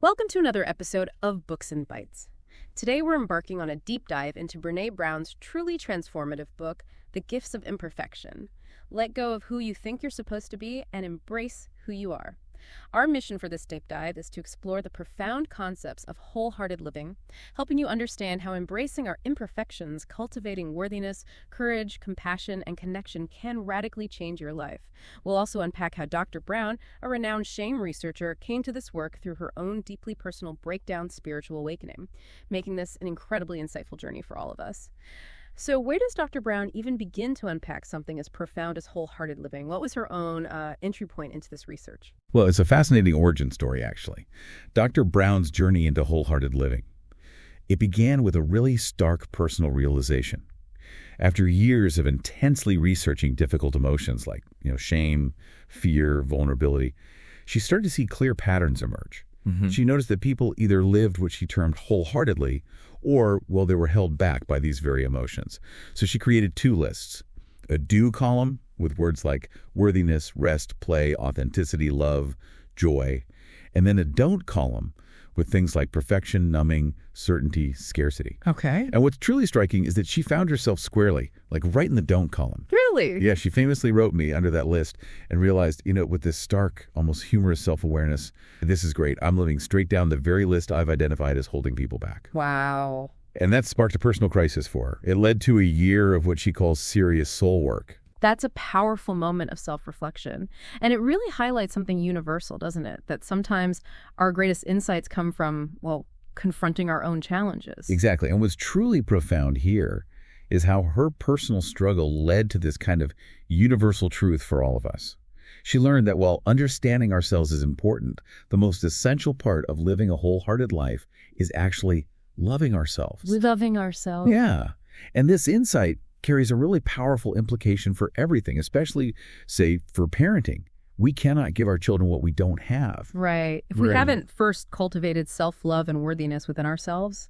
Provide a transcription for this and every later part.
Welcome to another episode of Books and Bytes. Today we're embarking on a deep dive into Brené Brown's truly transformative book, The Gifts of Imperfection. Let go of who you think you're supposed to be and embrace who you are. Our mission for this deep dive is to explore the profound concepts of wholehearted living, helping you understand how embracing our imperfections, cultivating worthiness, courage, compassion, and connection can radically change your life. We'll also unpack how Dr. Brown, a renowned shame researcher, came to this work through her own deeply personal breakdown spiritual awakening, making this an incredibly insightful journey for all of us. So where does Dr. Brown even begin to unpack something as profound as wholehearted living? What was her own entry point into this research? Well, it's a fascinating origin story, actually. Dr. Brown's journey into wholehearted living. It began with a really stark personal realization. After years of intensely researching difficult emotions like, shame, fear, vulnerability, she started to see clear patterns emerge. She noticed that people either lived what she termed wholeheartedly or, they were held back by these very emotions. So she created two lists: a do column with words like worthiness, rest, play, authenticity, love, joy, and then a don't column with things like perfection, numbing, certainty, scarcity. Okay. And what's truly striking is that she found herself squarely, right in the don't column. Really? Yeah, she famously wrote me under that list and realized, with this stark, almost humorous self-awareness, this is great. I'm living straight down the very list I've identified as holding people back. Wow. And that sparked a personal crisis for her. It led to a year of what she calls serious soul work. That's a powerful moment of self-reflection. And it really highlights something universal, doesn't it? That sometimes our greatest insights come from, confronting our own challenges. Exactly. And what's truly profound here is how her personal struggle led to this kind of universal truth for all of us. She learned that while understanding ourselves is important, the most essential part of living a wholehearted life is actually loving ourselves. Loving ourselves. Yeah. And this insight carries a really powerful implication for everything, especially, say, for parenting. We cannot give our children what we don't have. Right. If we haven't first cultivated self-love and worthiness within ourselves,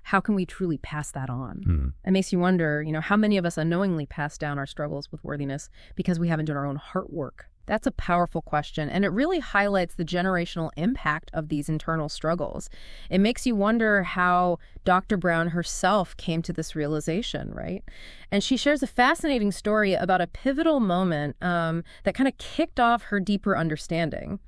how can we truly pass that on? It makes you wonder, how many of us unknowingly pass down our struggles with worthiness because we haven't done our own heart work? That's a powerful question, and it really highlights the generational impact of these internal struggles. It makes you wonder how Dr. Brown herself came to this realization, right? And she shares a fascinating story about a pivotal moment that kind of kicked off her deeper understanding.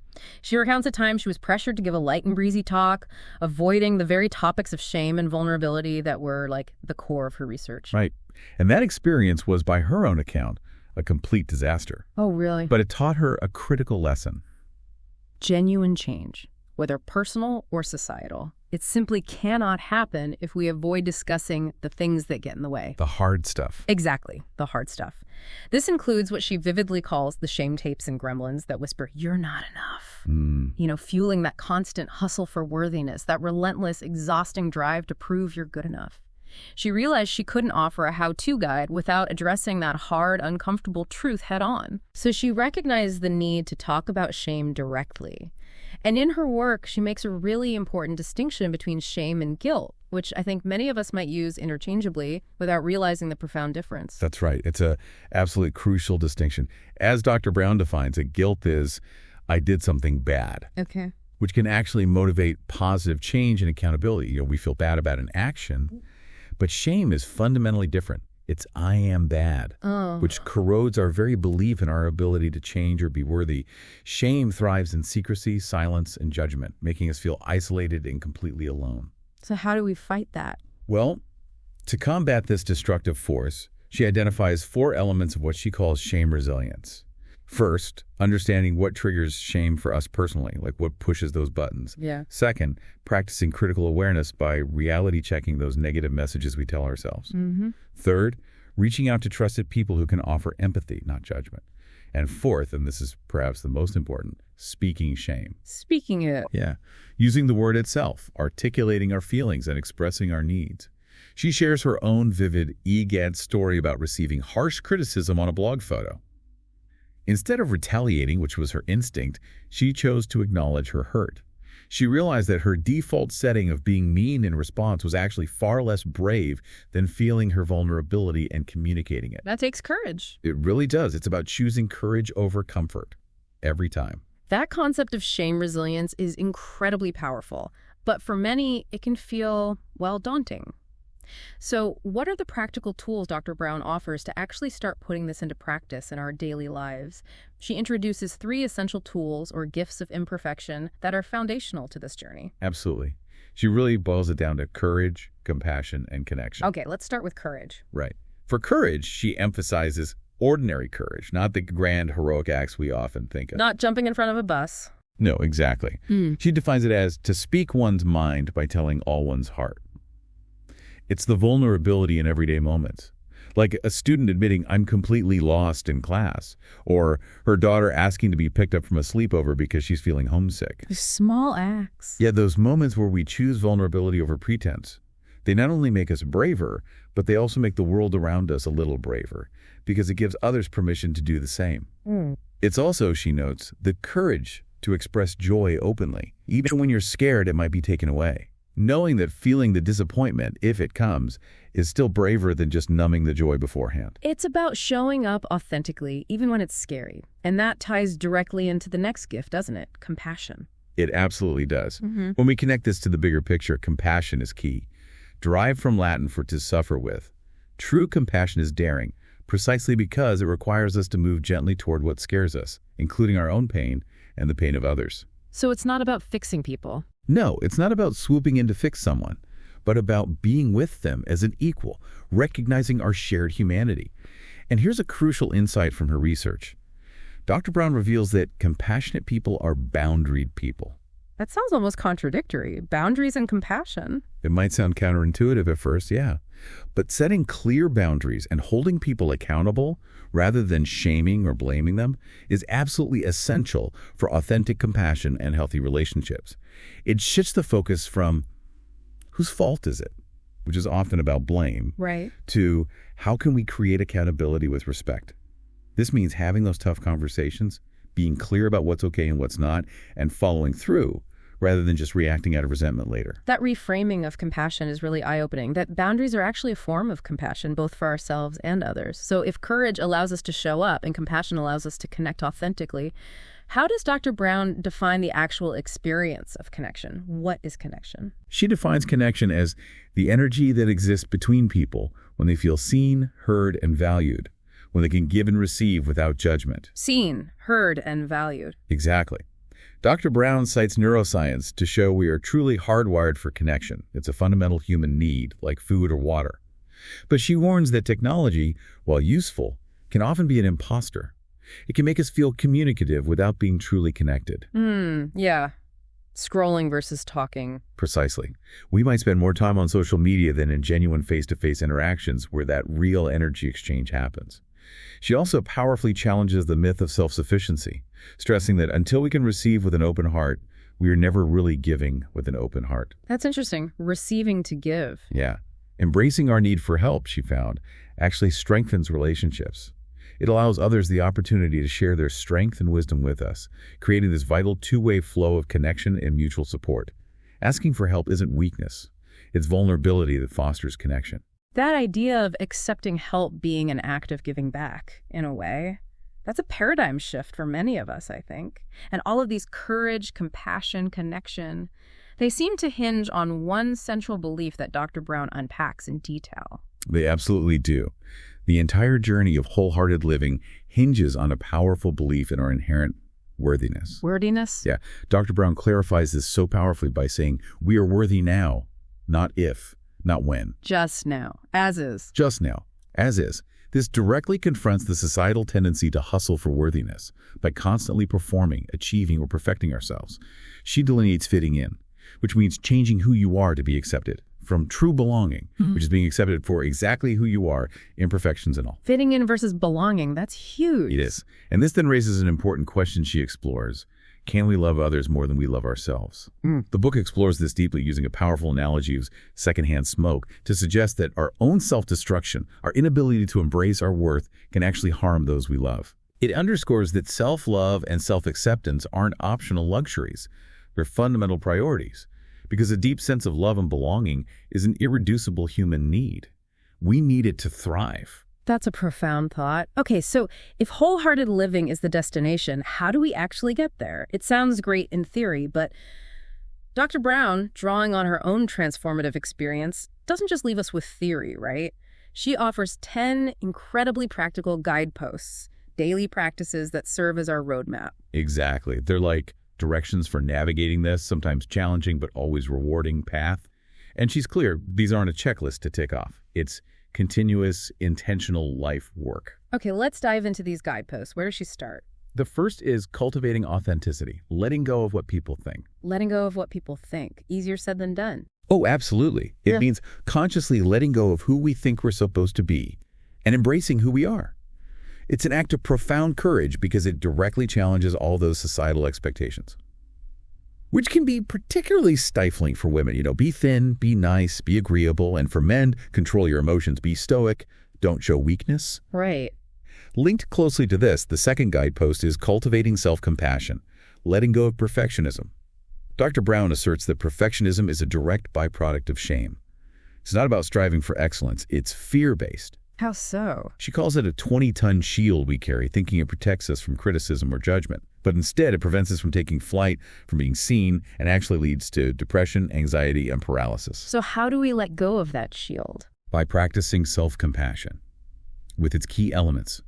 She recounts a time she was pressured to give a light and breezy talk, avoiding the very topics of shame and vulnerability that were the core of her research. Right. And that experience was, by her own account, a complete disaster. Oh, really? But it taught her a critical lesson. Genuine change, whether personal or societal, it simply cannot happen if we avoid discussing the things that get in the way. The hard stuff. Exactly, the hard stuff. This includes what she vividly calls the shame tapes and gremlins that whisper, "You're not enough." Fueling that constant hustle for worthiness, that relentless, exhausting drive to prove you're good enough. She realized she couldn't offer a how-to guide without addressing that hard, uncomfortable truth head-on. So she recognized the need to talk about shame directly. And in her work, she makes a really important distinction between shame and guilt, which I think many of us might use interchangeably without realizing the profound difference. That's right. It's a absolutely crucial distinction. As Dr. Brown defines it, guilt is, I did something bad. Okay. Which can actually motivate positive change and accountability. We feel bad about an action. But shame is fundamentally different. It's I am bad, which corrodes our very belief in our ability to change or be worthy. Shame thrives in secrecy, silence, and judgment, making us feel isolated and completely alone. So how do we fight that? Well, to combat this destructive force, she identifies 4 elements of what she calls shame resilience. First, understanding what triggers shame for us personally, what pushes those buttons. Yeah. Second, practicing critical awareness by reality checking those negative messages we tell ourselves. Third, reaching out to trusted people who can offer empathy, not judgment. And fourth, and this is perhaps the most important, speaking shame. Speaking it. Yeah. Using the word itself, articulating our feelings and expressing our needs. She shares her own vivid EGAD story about receiving harsh criticism on a blog photo. Instead of retaliating, which was her instinct, she chose to acknowledge her hurt. She realized that her default setting of being mean in response was actually far less brave than feeling her vulnerability and communicating it. That takes courage. It really does. It's about choosing courage over comfort every time. That concept of shame resilience is incredibly powerful, but for many, it can feel, well, daunting. So, what are the practical tools Dr. Brown offers to actually start putting this into practice in our daily lives? She introduces 3 essential tools, or gifts of imperfection, that are foundational to this journey. Absolutely. She really boils it down to courage, compassion, and connection. Okay, let's start with courage. Right. For courage, she emphasizes ordinary courage, not the grand heroic acts we often think of. Not jumping in front of a bus. No, exactly. She defines it as to speak one's mind by telling all one's heart. It's the vulnerability in everyday moments. Like a student admitting, I'm completely lost in class, or her daughter asking to be picked up from a sleepover because she's feeling homesick. Small acts. Yeah, those moments where we choose vulnerability over pretense, they not only make us braver, but they also make the world around us a little braver, because it gives others permission to do the same. It's also, she notes, the courage to express joy openly. Even when you're scared, it might be taken away. Knowing that feeling the disappointment, if it comes, is still braver than just numbing the joy beforehand. It's about showing up authentically, even when it's scary. And that ties directly into the next gift, doesn't it? Compassion. It absolutely does. When we connect this to the bigger picture, compassion is key. Derived from Latin for to suffer with. True compassion is daring, precisely because it requires us to move gently toward what scares us, including our own pain and the pain of others. So it's not about fixing people. No, it's not about swooping in to fix someone, but about being with them as an equal, recognizing our shared humanity. And here's a crucial insight from her research. Dr. Brown reveals that compassionate people are boundaried people. That sounds almost contradictory. Boundaries and compassion. It might sound counterintuitive at first, yeah. But setting clear boundaries and holding people accountable, rather than shaming or blaming them, is absolutely essential for authentic compassion and healthy relationships. It shifts the focus from whose fault is it, which is often about blame, Right. to how can we create accountability with respect. This means having those tough conversations, being clear about what's okay and what's not, and following through, rather than just reacting out of resentment later. That reframing of compassion is really eye-opening, that boundaries are actually a form of compassion, both for ourselves and others. So if courage allows us to show up and compassion allows us to connect authentically, how does Dr. Brown define the actual experience of connection? What is connection? She defines connection as the energy that exists between people when they feel seen, heard, and valued, when they can give and receive without judgment. Seen, heard, and valued. Exactly. Dr. Brown cites neuroscience to show we are truly hardwired for connection. It's a fundamental human need, like food or water. But she warns that technology, while useful, can often be an imposter. It can make us feel communicative without being truly connected. Yeah. Scrolling versus talking. Precisely. We might spend more time on social media than in genuine face-to-face interactions where that real energy exchange happens. She also powerfully challenges the myth of self-sufficiency, stressing that until we can receive with an open heart, we are never really giving with an open heart. That's interesting. Receiving to give. Yeah. Embracing our need for help, she found, actually strengthens relationships. It allows others the opportunity to share their strength and wisdom with us, creating this vital two-way flow of connection and mutual support. Asking for help isn't weakness. It's vulnerability that fosters connection. That idea of accepting help being an act of giving back, in a way, that's a paradigm shift for many of us, I think. And all of these courage, compassion, connection, they seem to hinge on one central belief that Dr. Brown unpacks in detail. They absolutely do. The entire journey of wholehearted living hinges on a powerful belief in our inherent worthiness. Worthiness? Yeah. Dr. Brown clarifies this so powerfully by saying, we are worthy now, not if, not when. Just now. As is. Just now. As is. This directly confronts the societal tendency to hustle for worthiness by constantly performing, achieving, or perfecting ourselves. She delineates fitting in, which means changing who you are to be accepted, from true belonging, which is being accepted for exactly who you are, imperfections and all. Fitting in versus belonging, that's huge. It is. And this then raises an important question she explores. Can we love others more than we love ourselves? The book explores this deeply using a powerful analogy of secondhand smoke to suggest that our own self-destruction, our inability to embrace our worth, can actually harm those we love. It underscores that self-love and self-acceptance aren't optional luxuries. They're fundamental priorities, because a deep sense of love and belonging is an irreducible human need. We need it to thrive. That's a profound thought. Okay, so if wholehearted living is the destination, how do we actually get there? It sounds great in theory, but Dr. Brown, drawing on her own transformative experience, doesn't just leave us with theory, right? She offers 10 incredibly practical guideposts, daily practices that serve as our roadmap. Exactly. They're like directions for navigating this, sometimes challenging but always rewarding path. And she's clear, these aren't a checklist to tick off. It's continuous, intentional life work. Okay, let's dive into these guideposts. Where does she start? The first is cultivating authenticity, letting go of what people think. Letting go of what people think. Easier said than done. Oh, absolutely. It means consciously letting go of who we think we're supposed to be and embracing who we are. It's an act of profound courage because it directly challenges all those societal expectations, which can be particularly stifling for women. You know, be thin, be nice, be agreeable, and for men, control your emotions, be stoic, don't show weakness. Right. Linked closely to this, the second guidepost is cultivating self-compassion, letting go of perfectionism. Dr. Brown asserts that perfectionism is a direct byproduct of shame. It's not about striving for excellence, it's fear-based. How so? She calls it a 20-ton shield we carry, thinking it protects us from criticism or judgment. But instead, it prevents us from taking flight, from being seen, and actually leads to depression, anxiety, and paralysis. So how do we let go of that shield? By practicing self-compassion with its key elements.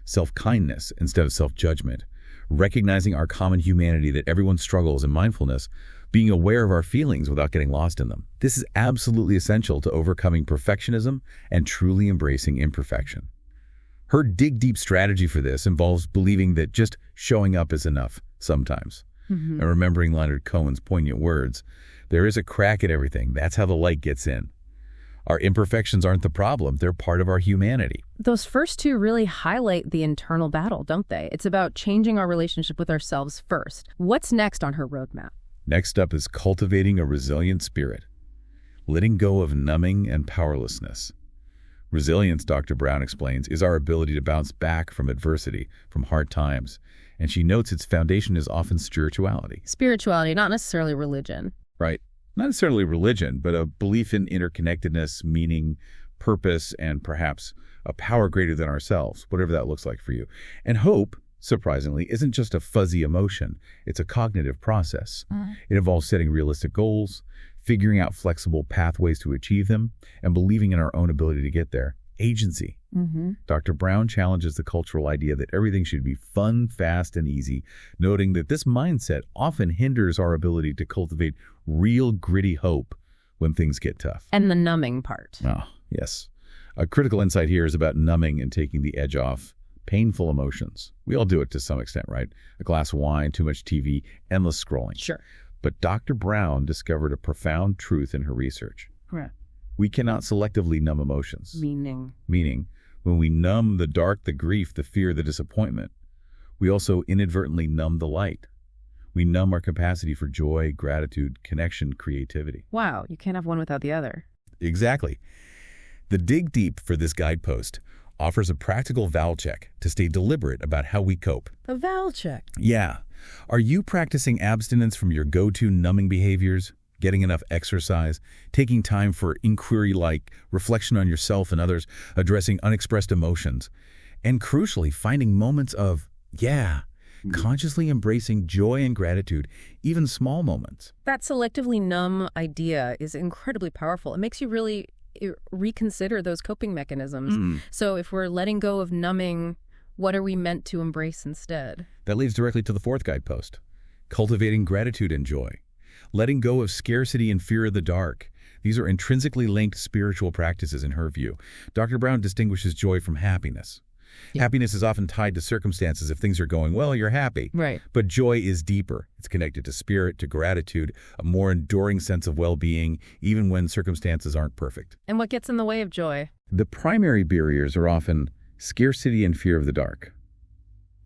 Self-kindness instead of self-judgment. Recognizing our common humanity, that everyone struggles, and mindfulness, being aware of our feelings without getting lost in them. This is absolutely essential to overcoming perfectionism and truly embracing imperfection. Her dig deep strategy for this involves believing that just showing up is enough sometimes. And remembering Leonard Cohen's poignant words, there is a crack at everything. That's how the light gets in. Our imperfections aren't the problem. They're part of our humanity. Those first two really highlight the internal battle, don't they? It's about changing our relationship with ourselves first. What's next on her roadmap? Next up is cultivating a resilient spirit, letting go of numbing and powerlessness. Resilience, Dr. Brown explains, is our ability to bounce back from adversity, from hard times. And she notes its foundation is often spirituality. Spirituality, not necessarily religion. Right. Not necessarily religion, but a belief in interconnectedness, meaning, purpose, and perhaps a power greater than ourselves, whatever that looks like for you. And hope, surprisingly, isn't just a fuzzy emotion. It's a cognitive process. It involves setting realistic goals, figuring out flexible pathways to achieve them, and believing in our own ability to get there. Agency. Dr. Brown challenges the cultural idea that everything should be fun, fast, and easy, noting that this mindset often hinders our ability to cultivate real gritty hope when things get tough. And the numbing part. Oh, yes. A critical insight here is about numbing and taking the edge off painful emotions. We all do it to some extent, right? A glass of wine, too much TV, endless scrolling. Sure. But Dr. Brown discovered a profound truth in her research. Correct. We cannot selectively numb emotions. Meaning, when we numb the dark, the grief, the fear, the disappointment, we also inadvertently numb the light. We numb our capacity for joy, gratitude, connection, creativity. wow, you can't have one without the other. Exactly. The Dig Deep for this guidepost offers a practical vowel check to stay deliberate about how we cope. A vowel check. Yeah. Are you practicing abstinence from your go-to numbing behaviors? Getting enough exercise, taking time for inquiry like reflection on yourself and others, addressing unexpressed emotions, and crucially, finding moments of, consciously embracing joy and gratitude, even small moments. That selectively numb idea is incredibly powerful. It makes you really reconsider those coping mechanisms. So if we're letting go of numbing, what are we meant to embrace instead? That leads directly to the fourth guidepost, cultivating gratitude and joy. Letting go of scarcity and fear of the dark. These are intrinsically linked spiritual practices in her view. Dr. Brown distinguishes joy from happiness. Happiness is often tied to circumstances. If things are going well, you're happy. Right. But joy is deeper. It's connected to spirit, to gratitude, a more enduring sense of well-being, even when circumstances aren't perfect. And what gets in the way of joy? The primary barriers are often scarcity and fear of the dark.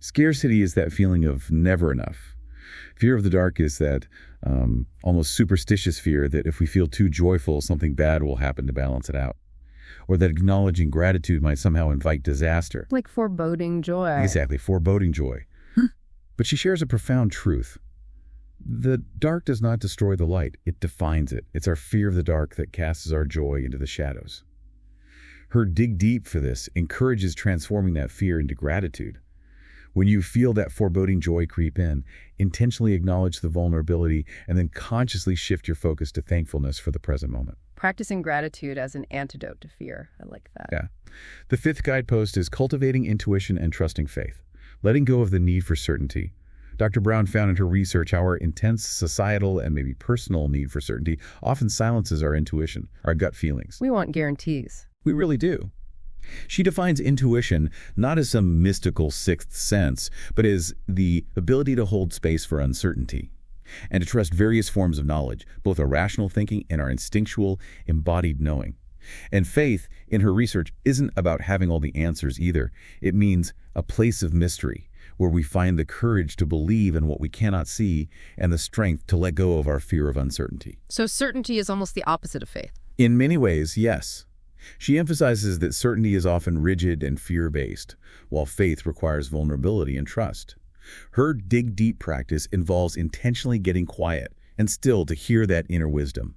Scarcity is that feeling of never enough. Fear of the dark is that almost superstitious fear that if we feel too joyful, something bad will happen to balance it out. Or that acknowledging gratitude might somehow invite disaster. Like foreboding joy. Exactly, foreboding joy. But she shares a profound truth. The dark does not destroy the light, it defines it. It's our fear of the dark that casts our joy into the shadows. Her dig deep for this encourages transforming that fear into gratitude. When you feel that foreboding joy creep in, intentionally acknowledge the vulnerability and then consciously shift your focus to thankfulness for the present moment. Practicing gratitude as an antidote to fear. I like that. Yeah. The fifth guidepost is cultivating intuition and trusting faith, letting go of the need for certainty. Dr. Brown found in her research how our intense societal and maybe personal need for certainty often silences our intuition, our gut feelings. We want guarantees. We really do. She defines intuition not as some mystical sixth sense, but as the ability to hold space for uncertainty and to trust various forms of knowledge, both our rational thinking and our instinctual, embodied knowing. And faith, in her research, isn't about having all the answers either. It means a place of mystery, where we find the courage to believe in what we cannot see and the strength to let go of our fear of uncertainty. So certainty is almost the opposite of faith. In many ways, yes. She emphasizes that certainty is often rigid and fear-based, while faith requires vulnerability and trust. Her dig deep practice involves intentionally getting quiet and still to hear that inner wisdom.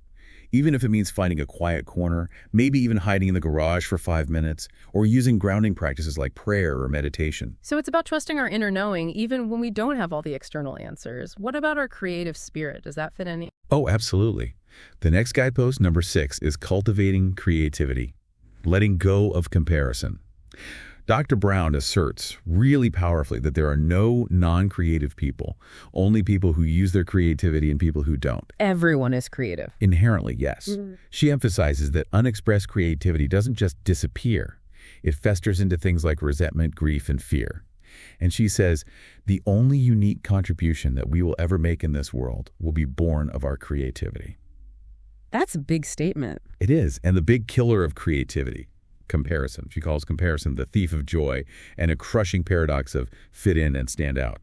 Even if it means finding a quiet corner, maybe even hiding in the garage for 5 minutes, or using grounding practices like prayer or meditation. So it's about trusting our inner knowing even when we don't have all the external answers. What about our creative spirit? Does that fit in? Oh, absolutely. The next guidepost, number 6, is cultivating creativity, letting go of comparison. Dr. Brown asserts really powerfully that there are no non-creative people, only people who use their creativity and people who don't. Everyone is creative. Inherently, yes. She emphasizes that unexpressed creativity doesn't just disappear. It festers into things like resentment, grief, and fear. And she says, the only unique contribution that we will ever make in this world will be born of our creativity. That's a big statement. It is, and the big killer of creativity. Comparison. She calls comparison the thief of joy and a crushing paradox of fit in and stand out.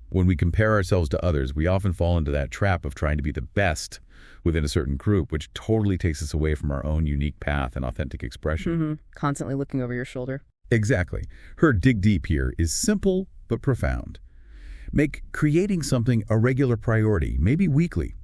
When we compare ourselves to others, we often fall into that trap of trying to be the best within a certain group, which totally takes us away from our own unique path and authentic expression. Constantly looking over your shoulder. Exactly. Her dig deep here is simple but profound. Make creating something a regular priority, maybe weekly,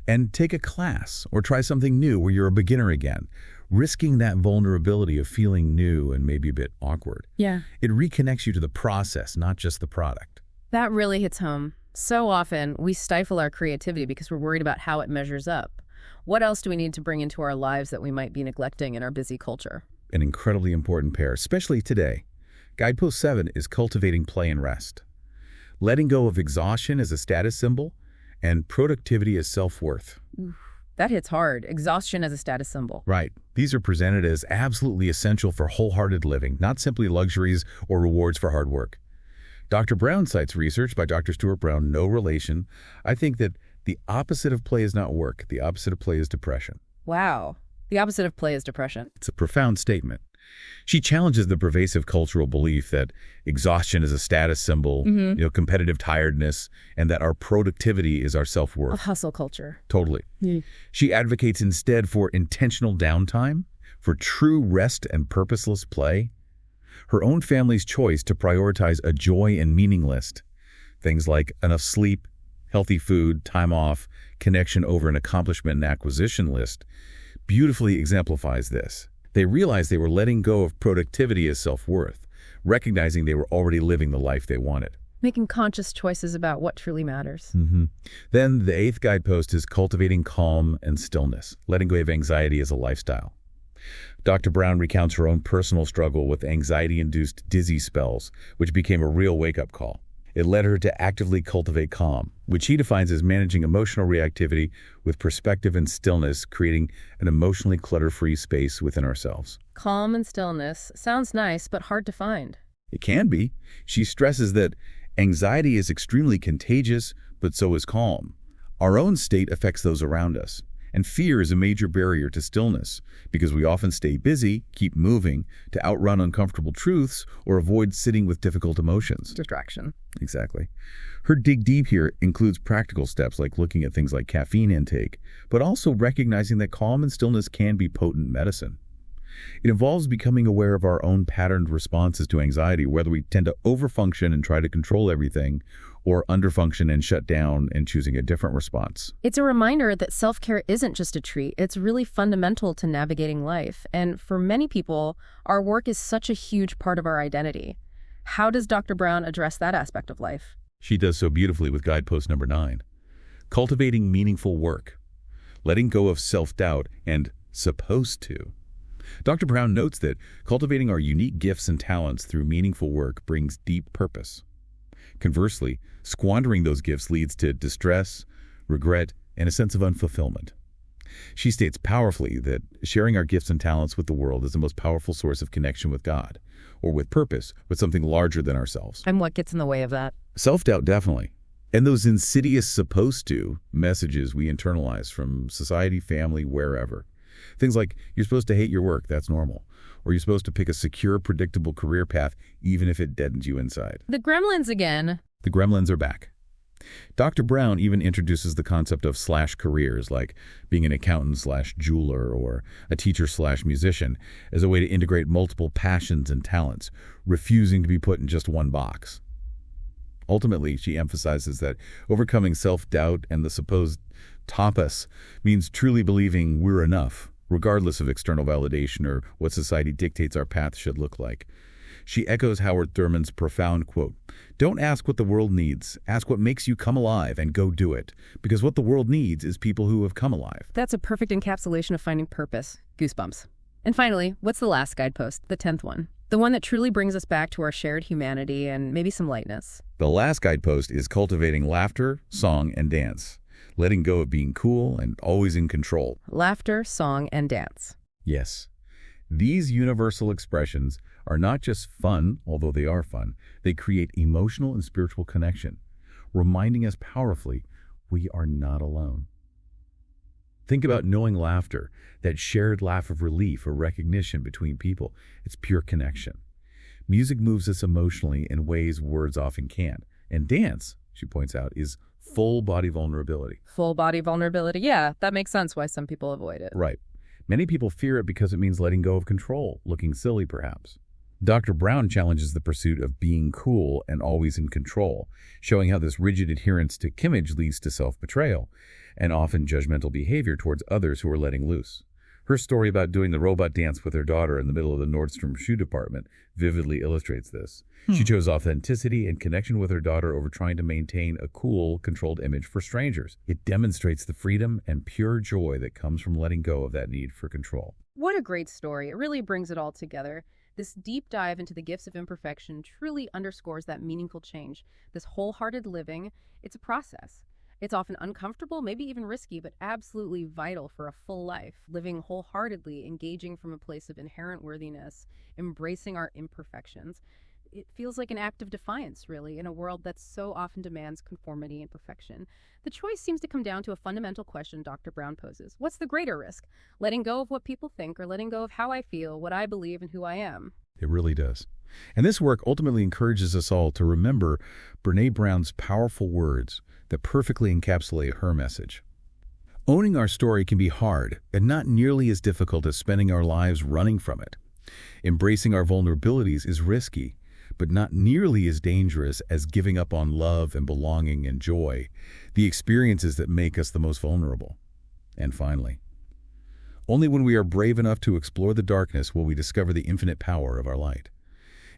and take a class or try something new where you're a beginner again, risking that vulnerability of feeling new and maybe a bit awkward. Yeah. It reconnects you to the process, not just the product. That really hits home. So often, we stifle our creativity because we're worried about how it measures up. What else do we need to bring into our lives that we might be neglecting in our busy culture? An incredibly important pair, especially today. Guidepost 7 is cultivating play and rest. Letting go of exhaustion as a status symbol and productivity as self-worth. That hits hard. Exhaustion as a status symbol. Right. These are presented as absolutely essential for wholehearted living, not simply luxuries or rewards for hard work. Dr. Brown cites research by Dr. Stuart Brown, no relation. I think that the opposite of play is not work. The opposite of play is depression. Wow. The opposite of play is depression. It's a profound statement. She challenges the pervasive cultural belief that exhaustion is a status symbol, competitive tiredness, and that our productivity is our self-worth. Of hustle culture. Totally. She advocates instead for intentional downtime, for true rest and purposeless play. Her own family's choice to prioritize a joy and meaning list, things like enough sleep, healthy food, time off, connection over an accomplishment and acquisition list, beautifully exemplifies this. They realized they were letting go of productivity as self-worth, recognizing they were already living the life they wanted. Making conscious choices about what truly matters. Then the 8th guidepost is cultivating calm and stillness, letting go of anxiety as a lifestyle. Dr. Brown recounts her own personal struggle with anxiety-induced dizzy spells, which became a real wake-up call. It led her to actively cultivate calm, which she defines as managing emotional reactivity with perspective and stillness, creating an emotionally clutter-free space within ourselves. Calm and stillness sounds nice, but hard to find. It can be. She stresses that anxiety is extremely contagious, but so is calm. Our own state affects those around us. And fear is a major barrier to stillness because we often stay busy, keep moving, to outrun uncomfortable truths or avoid sitting with difficult emotions. Distraction. Exactly. Her dig deep here includes practical steps like looking at things like caffeine intake, but also recognizing that calm and stillness can be potent medicine. It involves becoming aware of our own patterned responses to anxiety, whether we tend to overfunction and try to control everything, or underfunction and shut down and choosing a different response. It's a reminder that self-care isn't just a treat. It's really fundamental to navigating life. And for many people, our work is such a huge part of our identity. How does Dr. Brown address that aspect of life? She does so beautifully with guidepost number 9. Cultivating meaningful work. Letting go of self-doubt and supposed to. Dr. Brown notes that cultivating our unique gifts and talents through meaningful work brings deep purpose. Conversely, squandering those gifts leads to distress, regret, and a sense of unfulfillment. She states powerfully that sharing our gifts and talents with the world is the most powerful source of connection with God, or with purpose, with something larger than ourselves. And what gets in the way of that? Self-doubt, definitely. And those insidious supposed to messages we internalize from society, family, wherever. Things like, you're supposed to hate your work, that's normal. Or you're supposed to pick a secure, predictable career path, even if it deadens you inside. The gremlins again. The gremlins are back. Dr. Brown even introduces the concept of slash careers, like being an accountant slash jeweler or a teacher slash musician, as a way to integrate multiple passions and talents, refusing to be put in just one box. Ultimately, she emphasizes that overcoming self-doubt and the supposed tapas means truly believing we're enough, regardless of external validation or what society dictates our path should look like. She echoes Howard Thurman's profound quote, "Don't ask what the world needs, ask what makes you come alive and go do it, because what the world needs is people who have come alive." That's a perfect encapsulation of finding purpose. Goosebumps. And finally, what's the last guidepost, the 10th one? The one that truly brings us back to our shared humanity and maybe some lightness. The last guidepost is cultivating laughter, song, and dance, letting go of being cool and always in control. Laughter, song, and dance. Yes. These universal expressions are not just fun, although they are fun. They create emotional and spiritual connection, reminding us powerfully we are not alone. Think about knowing laughter, that shared laugh of relief or recognition between people. It's pure connection. Music moves us emotionally in ways words often can't. And dance, she points out, is full body vulnerability. Full body vulnerability. Yeah, that makes sense why some people avoid it. Right. Many people fear it because it means letting go of control, looking silly perhaps. Dr. Brown challenges the pursuit of being cool and always in control, showing how this rigid adherence to image leads to self-betrayal and often judgmental behavior towards others who are letting loose. Her story about doing the robot dance with her daughter in the middle of the Nordstrom shoe department vividly illustrates this. She chose authenticity and connection with her daughter over trying to maintain a cool, controlled image for strangers. It demonstrates the freedom and pure joy that comes from letting go of that need for control. What a great story. It really brings it all together. This deep dive into the gifts of imperfection truly underscores that meaningful change. This wholehearted living, it's a process. It's often uncomfortable, maybe even risky, but absolutely vital for a full life. Living wholeheartedly, engaging from a place of inherent worthiness, embracing our imperfections. It feels like an act of defiance, really, in a world that so often demands conformity and perfection. The choice seems to come down to a fundamental question Dr. Brown poses. What's the greater risk? Letting go of what people think or letting go of how I feel, what I believe, and who I am? It really does. And this work ultimately encourages us all to remember Brené Brown's powerful words that perfectly encapsulate her message. Owning our story can be hard and not nearly as difficult as spending our lives running from it. Embracing our vulnerabilities is risky, but not nearly as dangerous as giving up on love and belonging and joy, the experiences that make us the most vulnerable. And finally, only when we are brave enough to explore the darkness will we discover the infinite power of our light.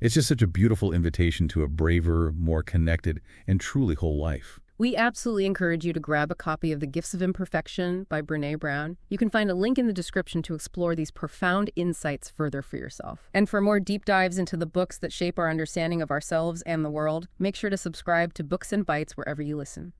It's just such a beautiful invitation to a braver, more connected, and truly whole life. We absolutely encourage you to grab a copy of The Gifts of Imperfection by Brené Brown. You can find a link in the description to explore these profound insights further for yourself. And for more deep dives into the books that shape our understanding of ourselves and the world, make sure to subscribe to Books and Bytes wherever you listen.